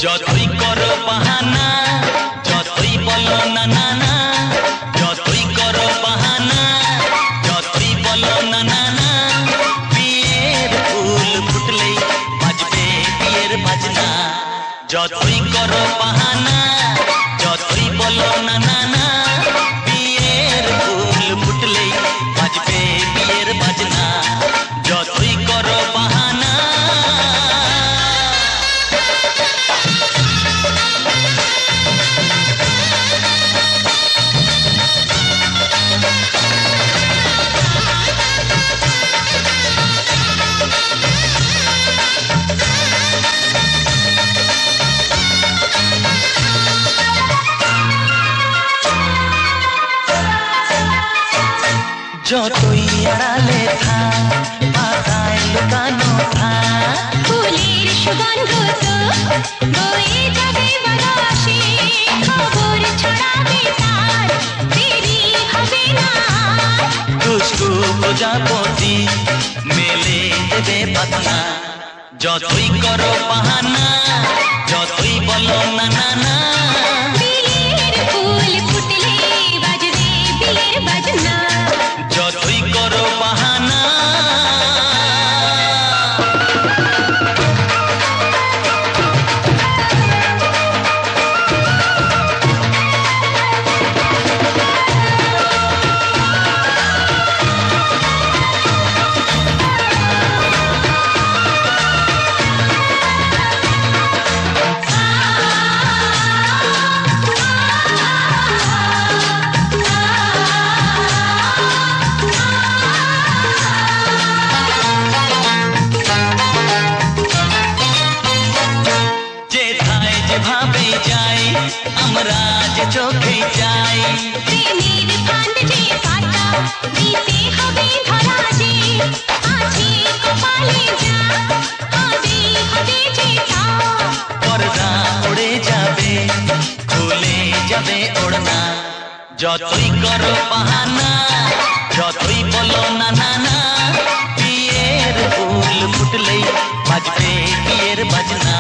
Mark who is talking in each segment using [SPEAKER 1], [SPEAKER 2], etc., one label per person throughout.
[SPEAKER 1] যতই করো বাহানা, যতই বলো না না না, যতই করো বাহানা, যতই বলো না না না, বিয়ের ফুল ফুটলেই বাজবে বিয়ের বাজনা। যতই করো বাহানা, যতই বলো না না না, বিয়ের ফুল ফুটলেই বাজবে বিয়ের বাজনা। যতই করো বাহানা, যতই আড়ালে থাক, পাতায় লুকানো থাক,
[SPEAKER 2] ফুলের সুগন্ধ তো বয়ে যাবে বাতাসে, খবর ছড়াবে তার, দেরি হবে না।
[SPEAKER 1] দুষ্টু প্রজাপতি মেলে দেবে পাতনা। যতই করো বাহানা, যতই বলো না না না,
[SPEAKER 2] বিয়ের ফুল ফুটলে বাজবে বিয়ের বাজনা।
[SPEAKER 1] যতই করো বাহানা। যেভাবে যাই আমরা যে চোখে যাই,
[SPEAKER 2] প্রেমের ফাঁদ যে পাতা দিতে হবে ধরা যে, আছে কপালে যা হবে হবে যে তা।
[SPEAKER 1] পর্দা উড়ে যাবে, খুলে যাবে ওড়না। যতই করো বাহানা, যতই বলো না না না, বিয়ের ফুল ফুটলেই বাজবে বিয়ের বাজনা।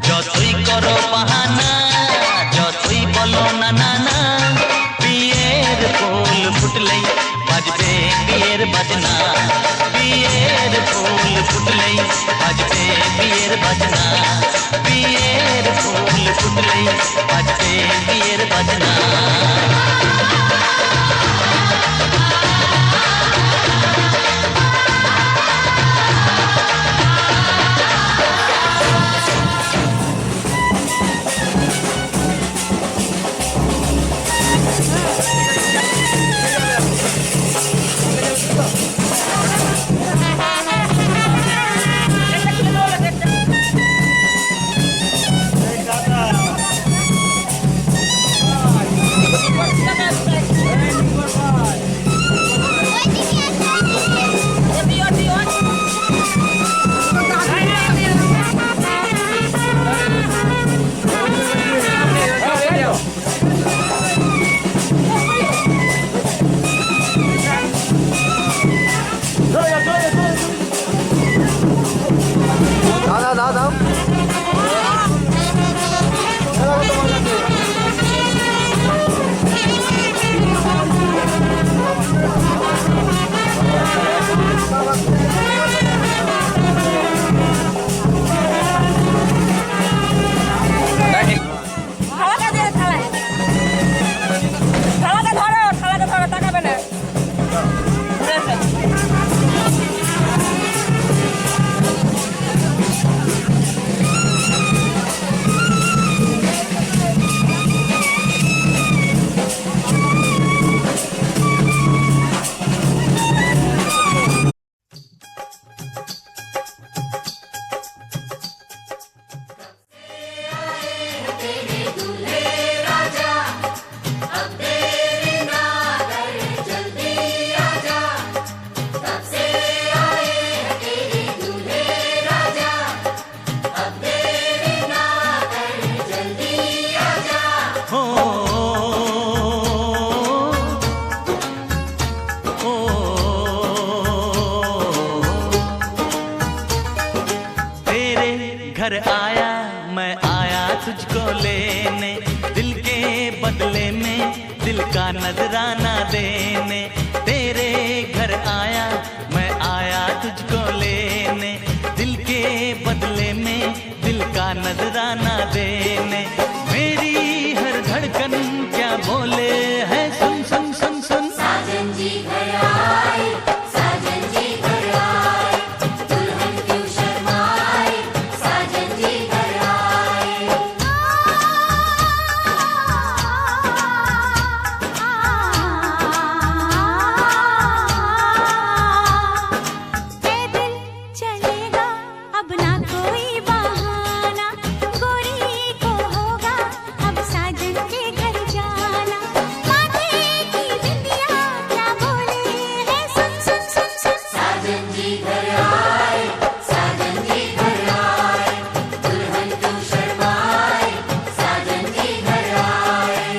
[SPEAKER 1] যতই করো বাহানা, যতই বলো না না না, বিয়ের ফুল ফুটলেই বাজবে বিয়ের বাজনা। বিয়ের ফুল ফুটলেই বাজবে বিয়ের বাজনা। বিয়ের ফুল ফুটলেই বাজবে বিয়ের বাজনা। घर आया, मैं आया तुझको लेने, दिल के बदले में दिल का नजराना देने। तेरे घर आया, मैं आया तुझको लेने, दिल के बदले में दिल का नजराना देने। मेरी हर धड़कन क्या बोले है, सुन सुन सुन सुन।
[SPEAKER 3] साजन जी घर आए, साजन जी घर आए, दुल्हन क्यों शर्माए, साजन जी घर आए।
[SPEAKER 2] पैदल चलेगा अब ना कोई बहाना, गोरी को होगा अब साजन के घर जाना। माथे की बिंदिया क्या बोले है, सुन सुन सुन सुन।
[SPEAKER 3] साजन जी घर आए, साजन जी घर आए, दुल्हन क्यों शर्माए, साजन जी घर आए।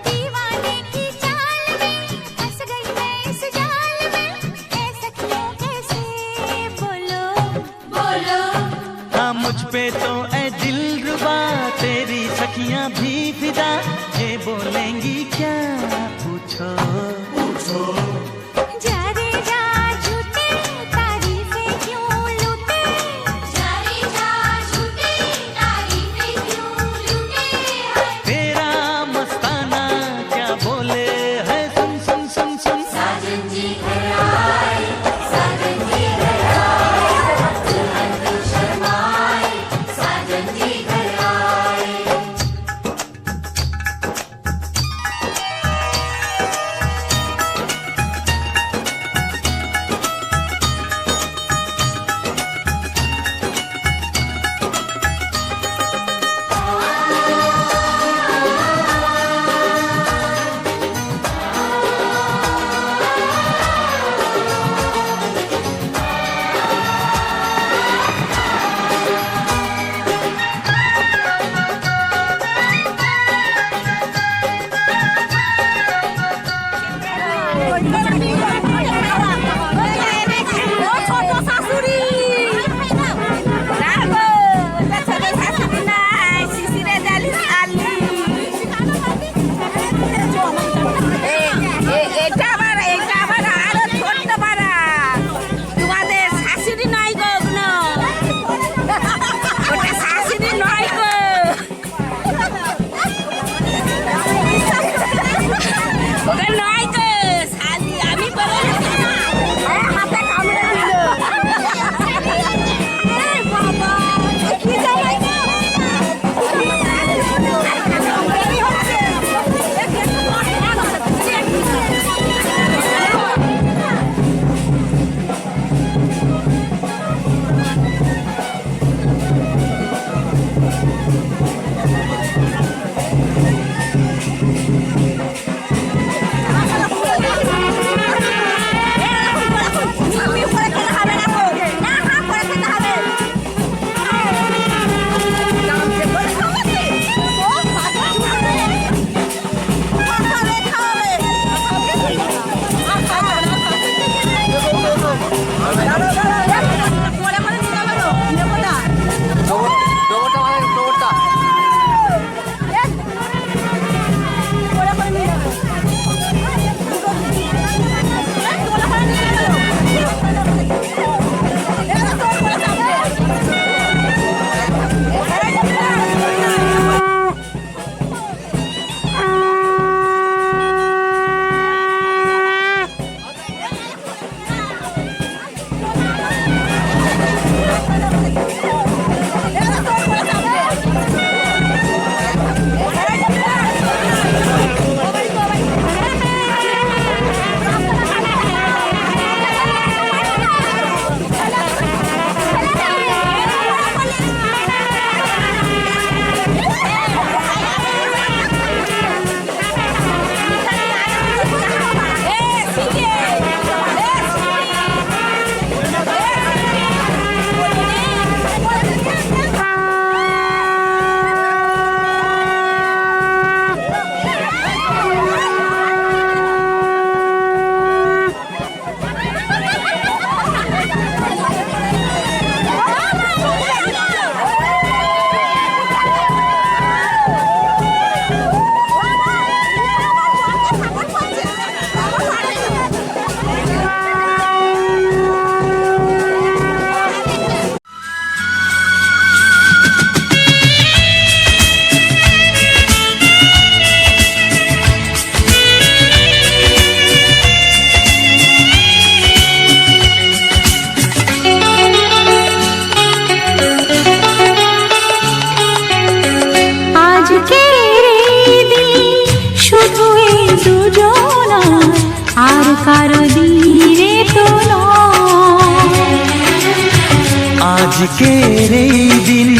[SPEAKER 2] दीवाने की चाल में फंस गई मैं इस जाल में, ऐसा क्यों कैसे बोलो
[SPEAKER 3] बोलो
[SPEAKER 1] हाँ मुझ पे तो ऐ दिलरुबा, तेरी सखियां भी फिदा, ये बोलेंगी क्या पूछो।
[SPEAKER 2] जा रे जा झूठे तारीफें क्यों लूटे,
[SPEAKER 3] जारी जा झूठी तारीफें क्यों लूटे हैं।
[SPEAKER 1] तेरा मस्ताना क्या बोले है, सुन सुन सुन सुन।
[SPEAKER 3] साजन जी घर आए, साजन जी घर आए, दुल्हन क्यों शर्माए, साजन जी घर आए।
[SPEAKER 1] আজকের এই দিন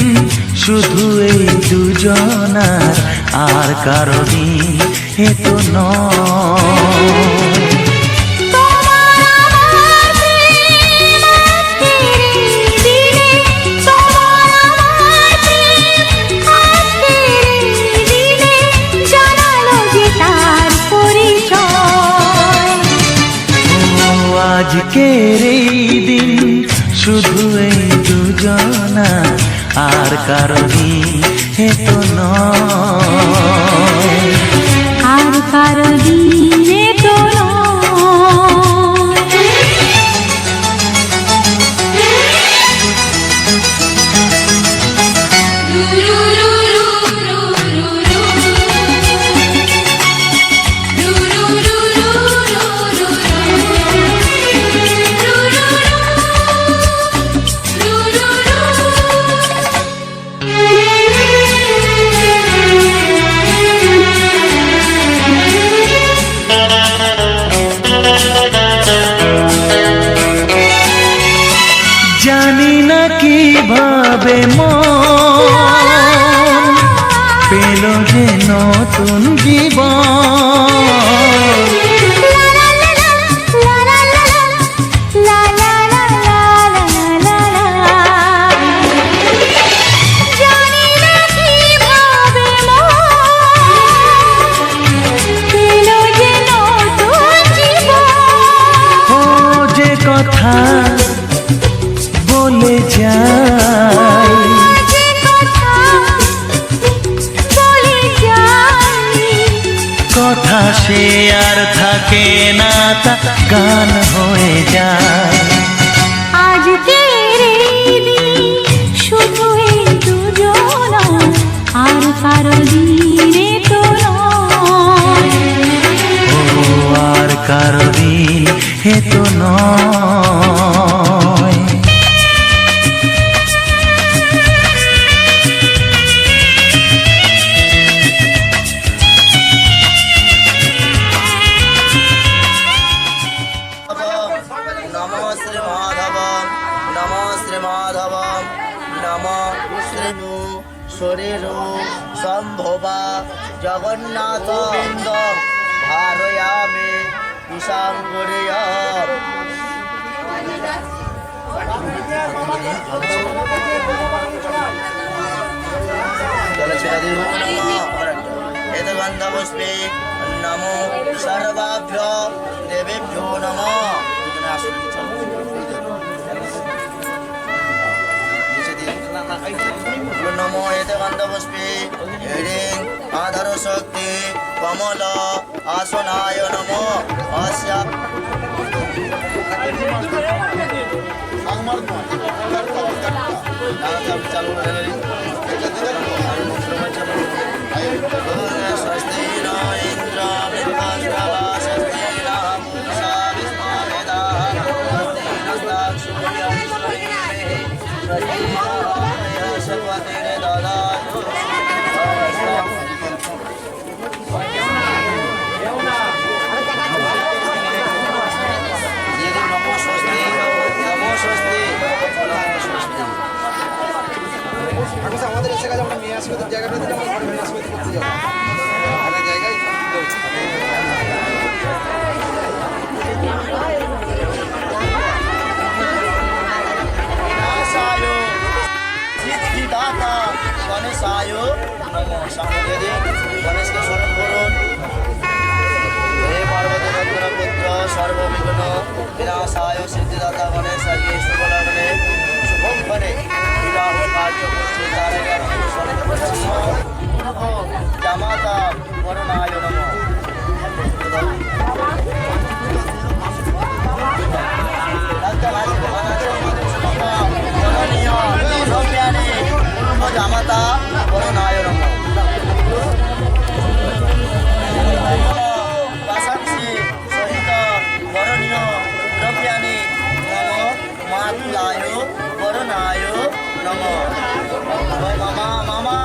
[SPEAKER 1] শুধু এই দুজনার, আর কারো দিন এ তো নয়। আজকের এই দিন শুধু এই দুজনা, আর কারো দিন এ তো নয়,
[SPEAKER 2] আর কারো দিন এ তো
[SPEAKER 1] জানি না কিভাবে মন পেল যে নতুন জীবন। ও যে কথা বলে যাই, কথা সে আর থাকে না, তা গান হয়ে যায়।
[SPEAKER 2] আজকের এই দিন শুধু এই দুজনা, আর কারো দিন এ তো নয়,
[SPEAKER 1] ও আর কারো দিন এ তো নয়।
[SPEAKER 4] नमो श्री माधव, नमो श्री माधव, नमो श्रीनु शरीर संभवा जगन्नाथ बिंद धारयामि ईशांगुर्य। गंधपुष्पे नमो सर्वाभ्यो देवेभ्यो नमः। नमो एते गंधपुष्पे हिडिं आधार शक्ति कमल आसनाय नमो। अस्या स्वस्ति न इंद्र वृद्धश्रवा स्वस्ति न पूषा विश्ववेदाः स्वस्ति नस्ताक्षुर्यं स्वस्ति न सरस्वती ददातु। नमो स्वस्ति नमो स्वस्ति नमो स्वस्ति। আমাদের এসে কাছে আমরা মেয়ে আসবে জায়গাটা দিলে আমরা ঘরে মেয়ে আসবে করতে যাবো আগে জায়গায় নাসায়ো সিদ্ধিদাতা গণেশায়ো নমো। সামনে দিন গণেশকে স্মরণ করুন। হে পার্বতী পুত্র সর্ববিঘ্ন বিনাশায় সিদ্ধিদাতা গণেশায় শুভলগ্নে শুভম করে বিবাহ কার্য করছে তার আগে আমি স্মরণ করছি। জামাতা করুণায় নমঃ। জামাতা করুণায় নমঃ। বাসাংসি সহিত বরণীয় দ্রব্যাণি নমঃ। মাতুলায় করুণায় নমঃ। মামা মামা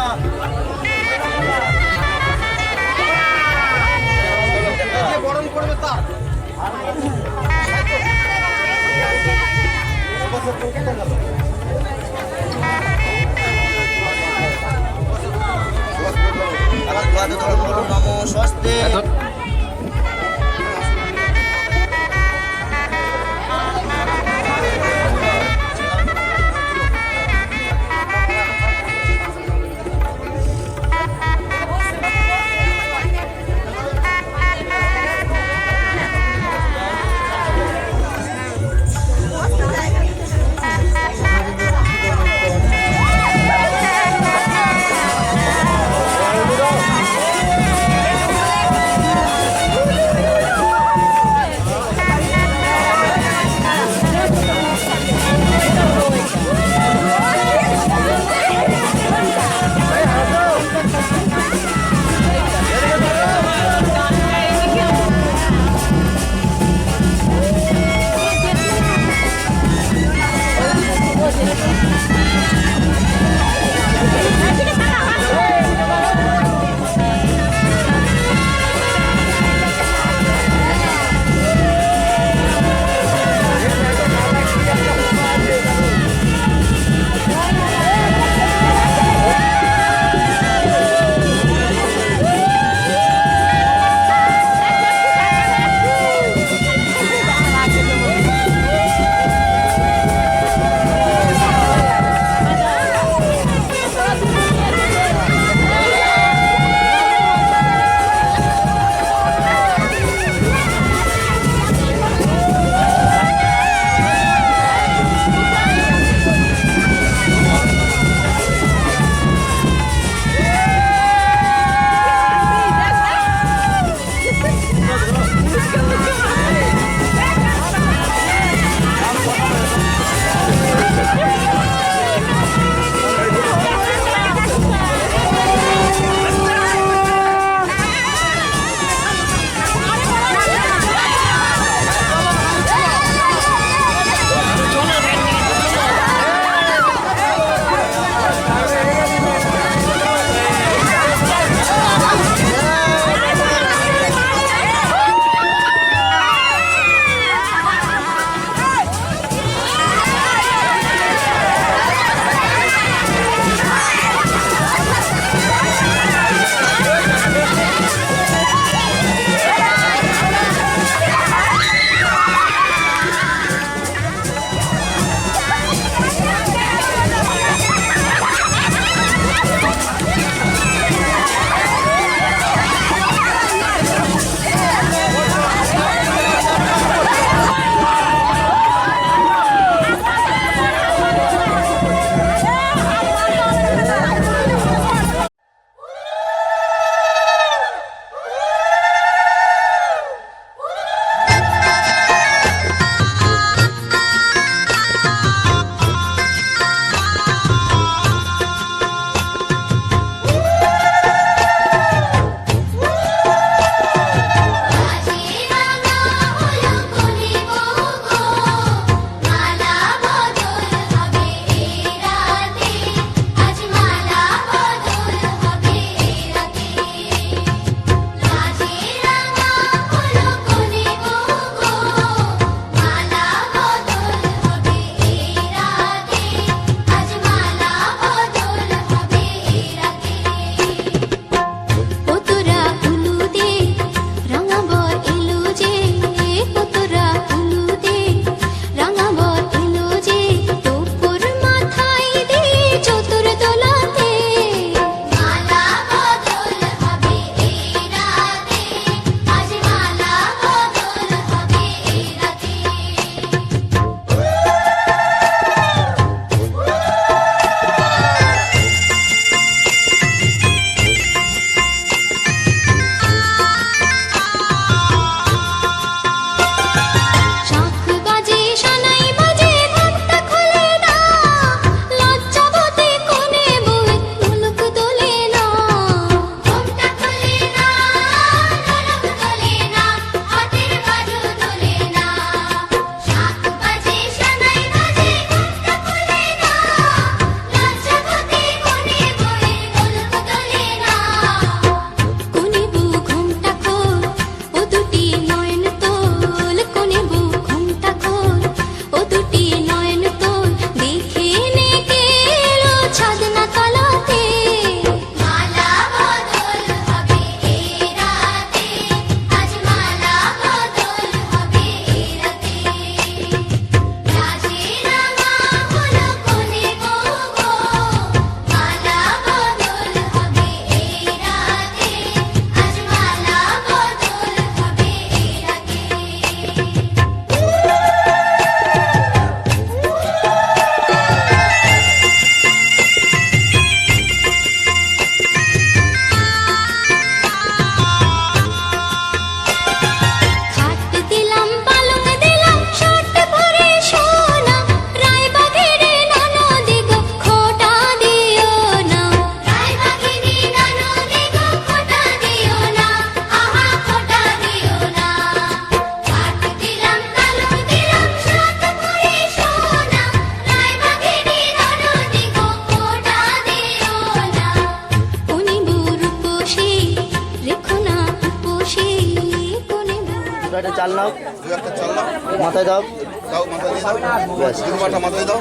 [SPEAKER 5] একটা চাল নাও,
[SPEAKER 4] দু একটা চাল নাও,
[SPEAKER 5] মাথায় দাও।
[SPEAKER 4] দাও মাথায় দিয়ে দাও,
[SPEAKER 5] ব্যাস।
[SPEAKER 4] দুর্বাটা মাথায় দাও,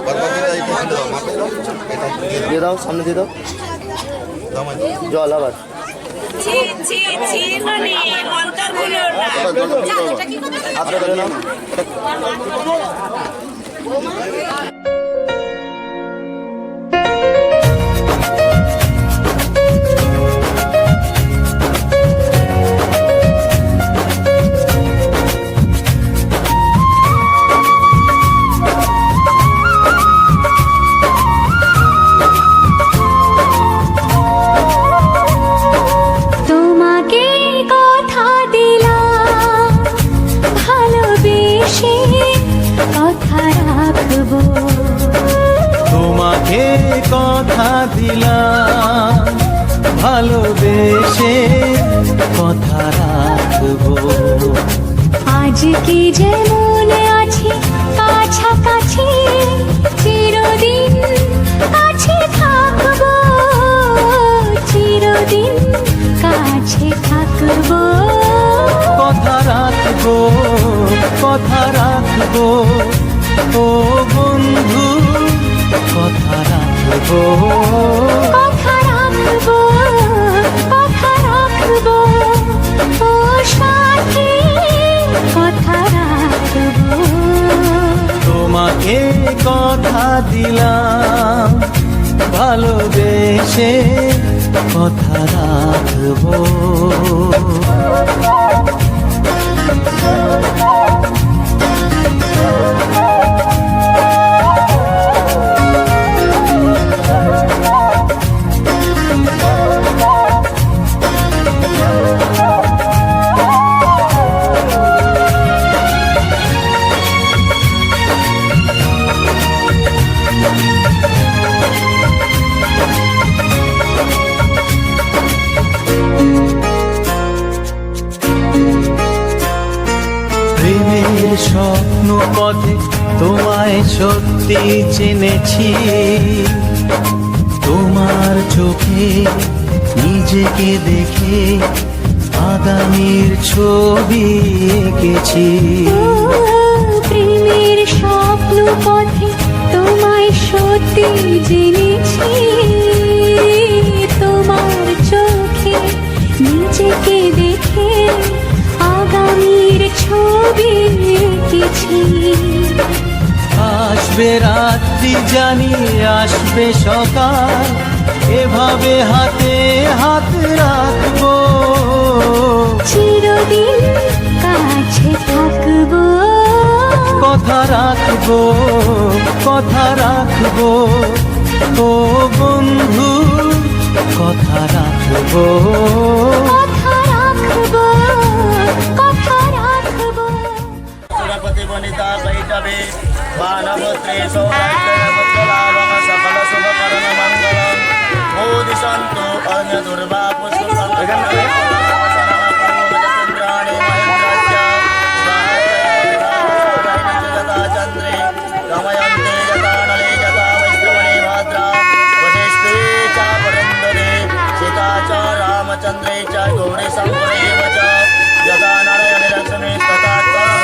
[SPEAKER 4] বারবার দিয়ে দাও, এইখানে দাও, মাথায় দাও, এটা দিয়ে দাও,
[SPEAKER 5] দিয়ে দাও, সামনে দিয়ে দাও।
[SPEAKER 4] দাও মাথায়।
[SPEAKER 5] জল আবার।
[SPEAKER 3] ছি ছি ছি মানে মন্ত্রগুলো না
[SPEAKER 5] হাতটা ধরে নাও।
[SPEAKER 2] তোমাকে কথা দিলাম ভালোবেসে কথা রাখবো
[SPEAKER 1] তোমাকে কথা দিলাম ভালোবেসে কথা রাখবো
[SPEAKER 2] আজকে যেমন আছি কাছাকাছি চিরদিন কাছে থাকবো চিরদিন কাছে থাকবো
[SPEAKER 1] কথা রাখবো কথা রাখবো ও বন্ধু কথা রাখবো
[SPEAKER 2] কথা রাখবো কথা রাখবো ও সাথী কথা রাখবো
[SPEAKER 1] তোমাকে কথা দিলাম ভালোবেসে কথা রাখবো প্রেমের স্বপ্ন পথে তোমায় সত্যি চিনেছি তোমার চোখে নিজেকে দেখে আগামীর ছবি এঁকেছি
[SPEAKER 2] প্রেমের স্বপ্ন পথে তোমায় সত্যি জেনেছি তোমার চোখে নিজেকে দেখে আগামীর ছবি এঁকেছি
[SPEAKER 1] আসবে রাত্রি জানি আসবে সকাল এভাবে হাতে হাত রাখবো
[SPEAKER 2] চিরদিন কাছে থাকবো
[SPEAKER 1] কথা রাখবো কথা রাখবো ও বন্ধু কথা রাখবো
[SPEAKER 2] কথা রাখবো কথা রাখবো
[SPEAKER 5] সুরপতি বনিতা বৈঠবে বানপুত্রে সৌরাজ্যলাভম সকল শুভকরণ মঙ্গলম মোদি সন্তু অন্য দুর্বা পুষ্প চন্দ্রে রময়ন্তে যথানলে যথা বৈষ্ণবনে ভাদ্রা वशिष्ठे च पुरन्दरे सीता च रामचन्द्रे च गौरी शङ्करेव च यथा नारायणे लक्ष्मी तथा भगवान्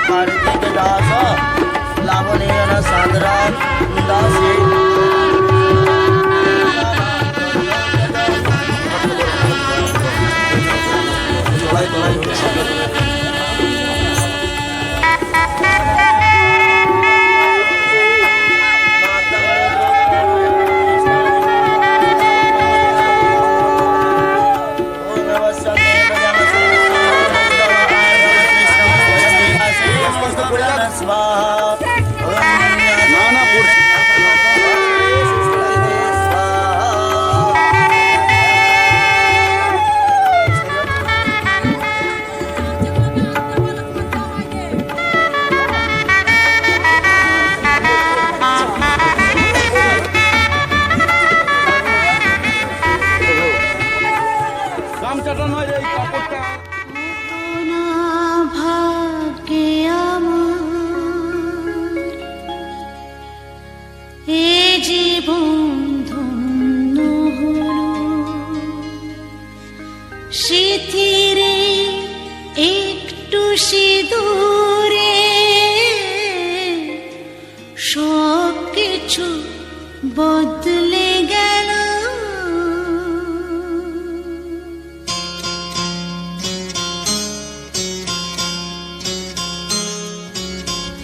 [SPEAKER 5] कार्तिक दास लावणीयन सान्द्रा दासी
[SPEAKER 2] কিছু বদলে গেল।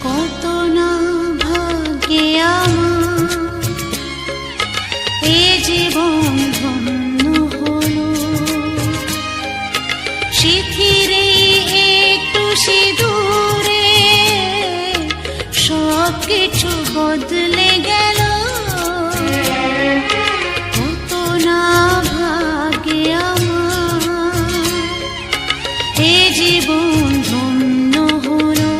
[SPEAKER 2] কত না ভাগ্যে আমার এ জীবন ধন্য হলো, শিথিরে একটু সিঁদুরে সব কিছু বদলে গেল। কত না ভাগ্যে আমার এ জীবন ধন্য হলো,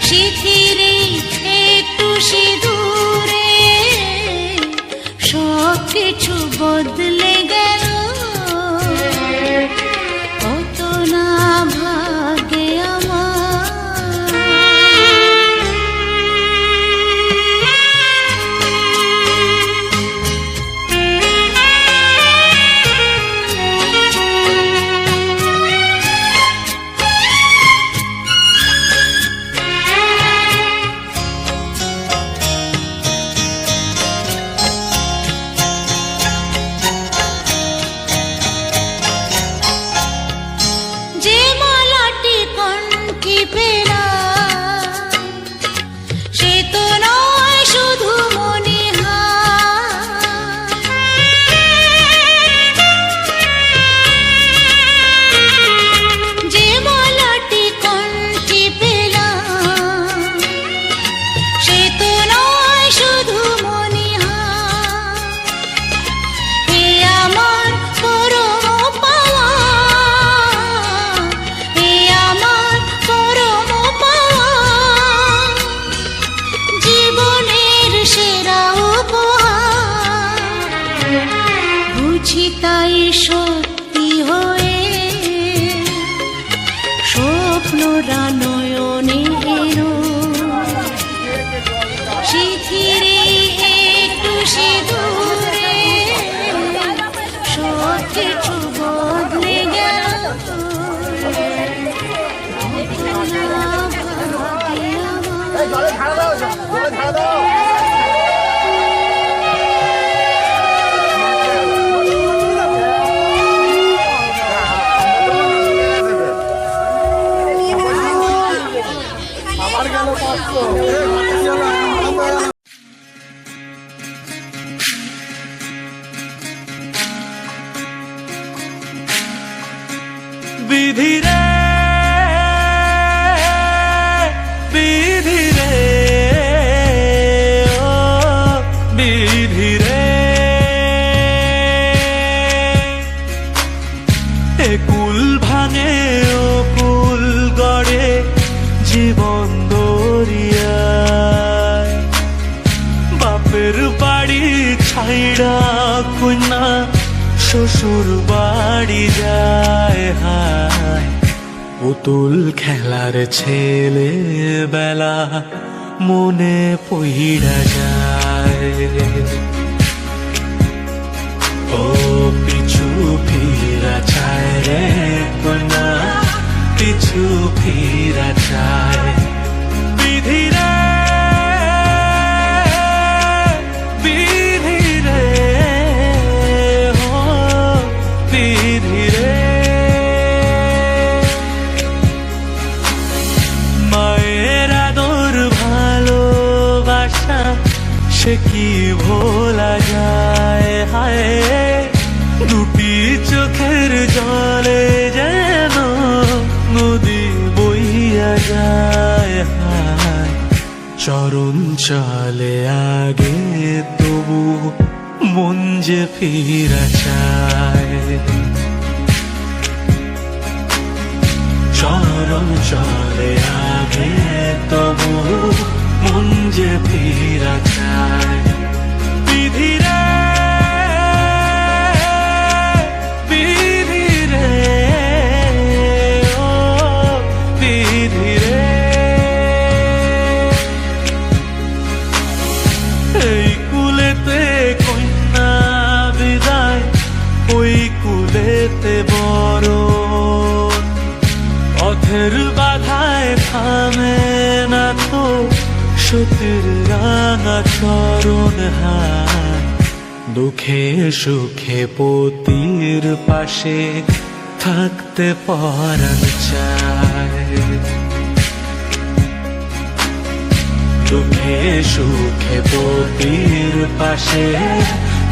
[SPEAKER 2] শিথিরে একটু সিঁদুরে সব কিছু বদলে গেল। কত না ভাগ্যে যে মালাটি কণ্ঠে পেলাম সে তো নয় শুধু মনিহার, যে মালাটি কণ্ঠে পেলাম সে তো নয় শুধু মনিহার। হে আমার পরম পাওয়া, হে আমার পরম পাওয়া, জীবনের সেরা উপহার। বুঝি তাই সত্যি হয়ে স্বপ্নরা নয়নে এলো, শিথিরে একটু সিঁদুরে সব কিছু বদলে গেল।
[SPEAKER 4] জলে ঝাড়া দাও, জলে ঝাড়া দাও। আমার গেল 500।
[SPEAKER 1] বিধি রে, বিধি রে, ও বিধি রে, এ কুল ভাঙে ও কুল গড়ে জীবন দরিয়ায়। বাপের বাড়ি ছাইড়া কন্যা শ্বশুর বাড়ি যায়, হায় পুতুল খেলার ছেলে বেলা মনে পইড়া যায়। ও পিছু ফিরা চায় রে কন্যা, পিছু ফিরা চায়। বিধি রে, বিধি রে, ও বিধি রে, মায়ের আদর ভালোবাসা সে কি ভোলা যায়, হায় দুটি চোখের জলে যেন নদী বইয়া যায়, হায় চরণ চলে আগে তবু মন যে ফিরা চায়। চরণ চলে আগে তবু মন যে ফিরা চায়। বিধি রে, বিধি রে, ও বিধি রে, এই কুলেতে কন্যা বিদায়, ওই কুলেতে বড় পথের বাধায় থামে না তো
[SPEAKER 6] সতীর রাঙা চরণ হাত, দুঃখে সুখে পতির পাশে থাকতে পরাণ চায়। দুঃখে সুখে পতির পাশে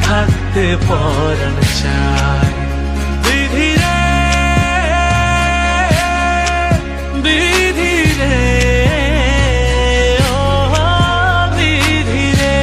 [SPEAKER 6] থাকতে পরাণ চায়। বিধি রে বিধি রে ও বিধি রে।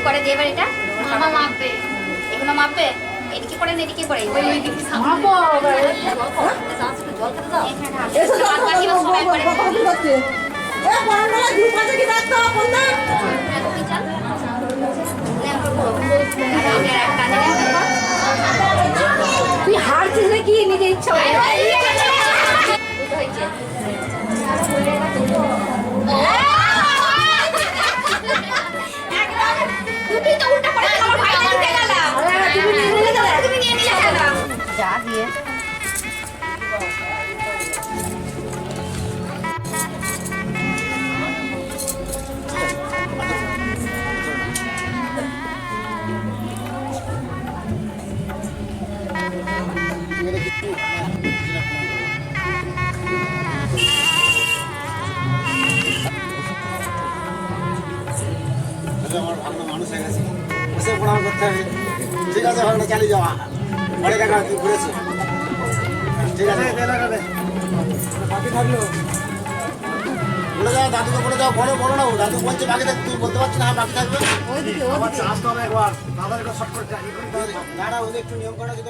[SPEAKER 7] করে যে এবার এটা মামা মাপবে, এগুলো মাপবে, এদিকে করে না এদিকে করে মাপো জল খেতে দাও এসো সবাই করে
[SPEAKER 8] এ বড়রা দুই পাশে কি রাখতো কোনটা তুই হারছিস নাকি নিজে ইচ্ছা
[SPEAKER 7] যা দিয়ে
[SPEAKER 4] আমার ভালো মানুষ হয়ে গেছে বসে প্রণাম করতে হবে ঠিক আছে ভালো চালিয়ে যাওয়া অনেক টাকা তুই ঘুরেছে ঠিক আছে বাকি থাকলো বলে যাও দাদুকে বলে যাও বলো বলো না দাদু বলছে বাকি থাকবে তুই বলতে পারছি না বাকি থাকবে আমার চাষ তো হবে একবার দাদার একবার শর্ট করে দাঁড়া ওদের একটু নিয়ম করা যদি